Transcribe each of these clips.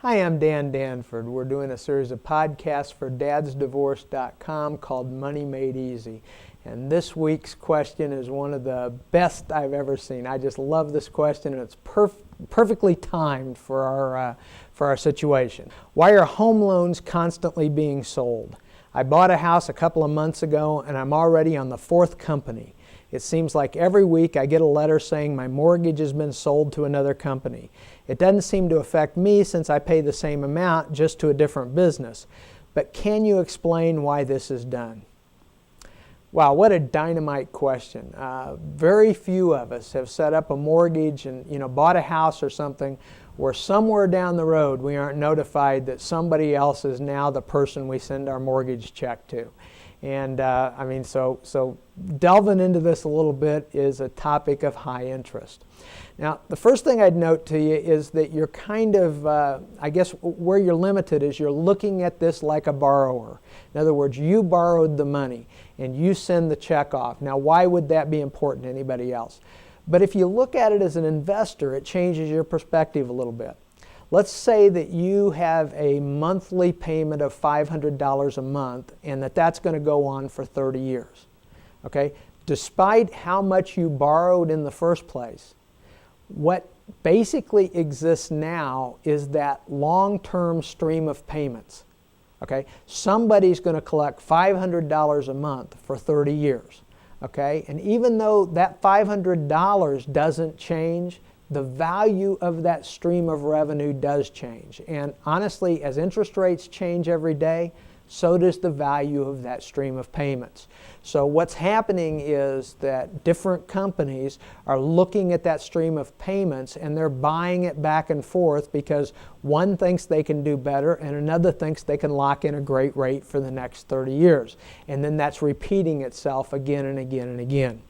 Hi, I'm Dan Danford. We're doing a series of podcasts for DadsDivorce.com called Money Made Easy. And this week's question is one of the best I've ever seen. I just love this question, and it's perfectly timed for our situation. Why are home loans constantly being sold? I bought a house a couple of months ago, and I'm already on the fourth company. It seems like every week I get a letter saying my mortgage has been sold to another company. It doesn't seem to affect me since I pay the same amount, just to a different business. But can you explain why this is done? Wow, what a dynamite question. Very few of us have set up a mortgage and bought a house or something where somewhere down the road we aren't notified that somebody else is now the person we send our mortgage check to. And so delving into this a little bit is a topic of high interest. Now, the first thing I'd note to you is that you're kind of, where you're limited is you're looking at this like a borrower. In other words, you borrowed the money and you send the check off. Now, why would that be important to anybody else? But if you look at it as an investor, it changes your perspective a little bit. Let's say that you have a monthly payment of $500 a month and that's going to go on for 30 years. Okay? Despite how much you borrowed in the first place, what basically exists now is that long-term stream of payments. Okay? Somebody's going to collect $500 a month for 30 years. Okay? And even though that $500 doesn't change, the value of that stream of revenue does change. And honestly, as interest rates change every day, so does the value of that stream of payments. So what's happening is that different companies are looking at that stream of payments and they're buying it back and forth because one thinks they can do better and another thinks they can lock in a great rate for the next 30 years. And then that's repeating itself again and again and again.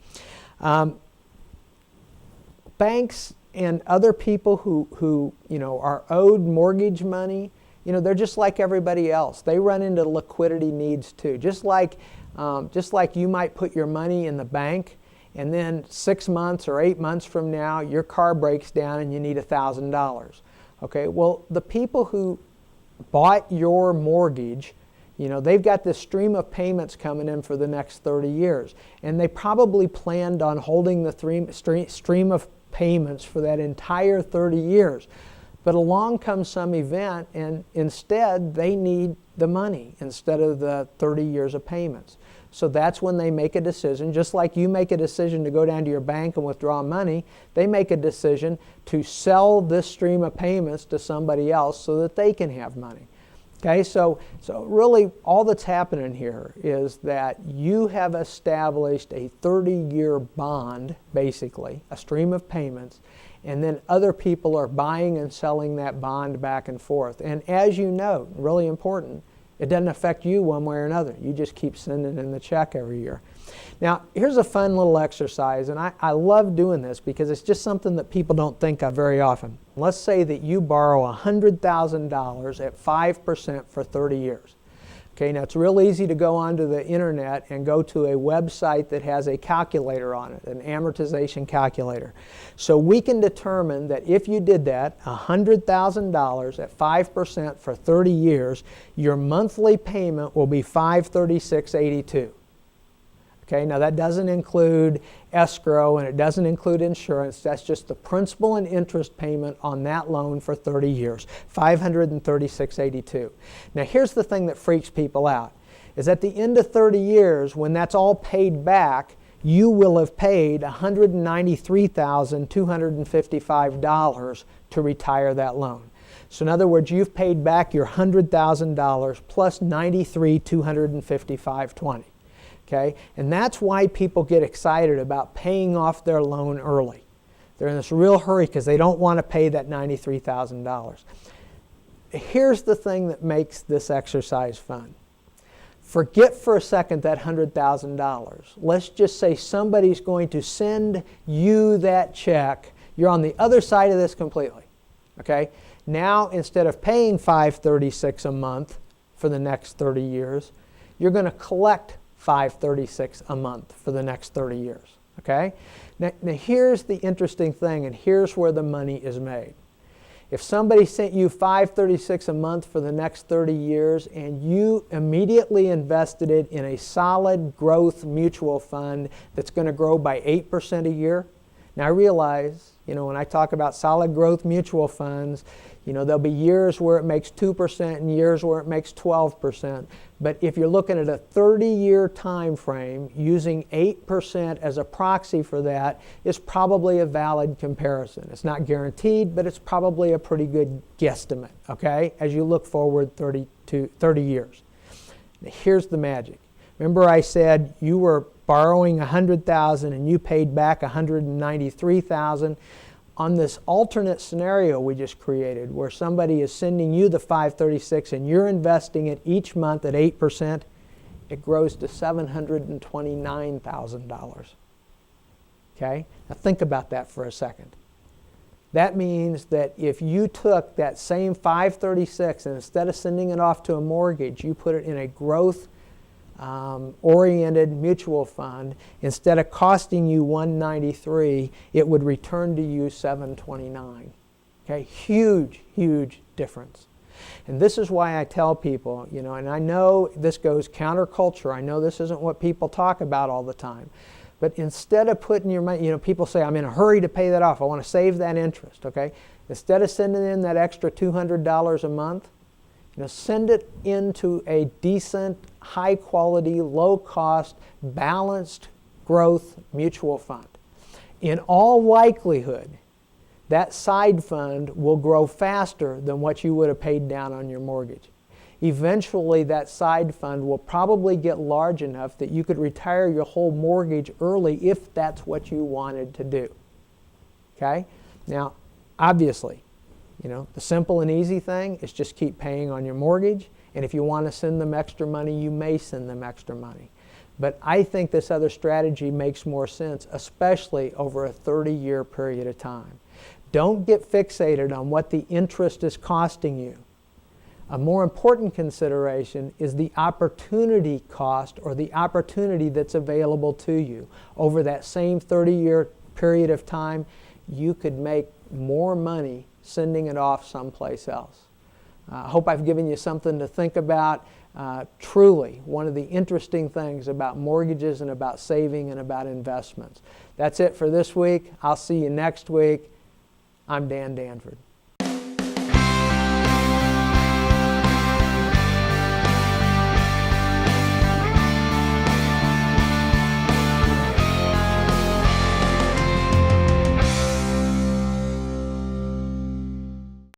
Banks and other people who are owed mortgage money, they're just like everybody else. They run into liquidity needs too. Just like you might put your money in the bank and then 6 months or 8 months from now your car breaks down and you need $1,000. Okay, well, the people who bought your mortgage, they've got this stream of payments coming in for the next 30 years. And they probably planned on holding the stream of payments for that entire 30 years. But along comes some event and instead they need the money instead of the 30 years of payments. So that's when they make a decision, just like you make a decision to go down to your bank and withdraw money, they make a decision to sell this stream of payments to somebody else so that they can have money. Okay, so really all that's happening here is that you have established a 30-year bond, basically, a stream of payments, and then other people are buying and selling that bond back and forth. And as you know, really important, it doesn't affect you one way or another. You just keep sending in the check every year. Now, here's a fun little exercise, and I love doing this because it's just something that people don't think of very often. Let's say that you borrow $100,000 at 5% for 30 years. Okay, now it's real easy to go onto the internet and go to a website that has a calculator on it, an amortization calculator. So we can determine that if you did that, $100,000 at 5% for 30 years, your monthly payment will be $536.82. Okay, now that doesn't include escrow and it doesn't include insurance. That's just the principal and interest payment on that loan for 30 years, $536.82. Now here's the thing that freaks people out, is at the end of 30 years, when that's all paid back, you will have paid $193,255 to retire that loan. So in other words, you've paid back your $100,000 plus $93,255.20. Okay? And that's why people get excited about paying off their loan early. They're in this real hurry because they don't want to pay that $93,000. Here's the thing that makes this exercise fun. Forget for a second that $100,000. Let's just say somebody's going to send you that check. You're on the other side of this completely. Okay? Now, instead of paying $536 a month for the next 30 years, you're going to collect $536 a month for the next 30 years. Okay? Now here's the interesting thing, and here's where the money is made. If somebody sent you $536 a month for the next 30 years and you immediately invested it in a solid growth mutual fund that's going to grow by 8% a year, now I realize, when I talk about solid growth mutual funds, there'll be years where it makes 2% and years where it makes 12%. But if you're looking at a 30-year time frame, using 8% as a proxy for that is probably a valid comparison. It's not guaranteed, but it's probably a pretty good guesstimate, okay, as you look forward 30 years. Now, here's the magic. Remember I said you were borrowing $100,000 and you paid back $193,000. On this alternate scenario we just created where somebody is sending you the $536 and you're investing it each month at 8%, it grows to $729,000. Okay? Now think about that for a second. That means that if you took that same $536 and instead of sending it off to a mortgage, you put it in a growth oriented mutual fund, instead of costing you $193, it would return to you $729. Okay, huge difference. And this is why I tell people, and I know this goes counterculture. I know this isn't what people talk about all the time. But instead of putting your money, people say, I'm in a hurry to pay that off. I want to save that interest, okay? Instead of sending in that extra $200 a month, send it into a decent, high-quality, low-cost, balanced growth mutual fund. In all likelihood, that side fund will grow faster than what you would have paid down on your mortgage. Eventually, that side fund will probably get large enough that you could retire your whole mortgage early if that's what you wanted to do. Okay? Now, obviously, the simple and easy thing is just keep paying on your mortgage, and if you want to send them extra money, you may send them extra money. But I think this other strategy makes more sense, especially over a 30-year period of time. Don't get fixated on what the interest is costing you. A more important consideration is the opportunity cost or the opportunity that's available to you. Over that same 30-year period of time, you could make more money sending it off someplace else. I hope I've given you something to think about. Truly, one of the interesting things about mortgages and about saving and about investments. That's it for this week. I'll see you next week. I'm Dan Danford.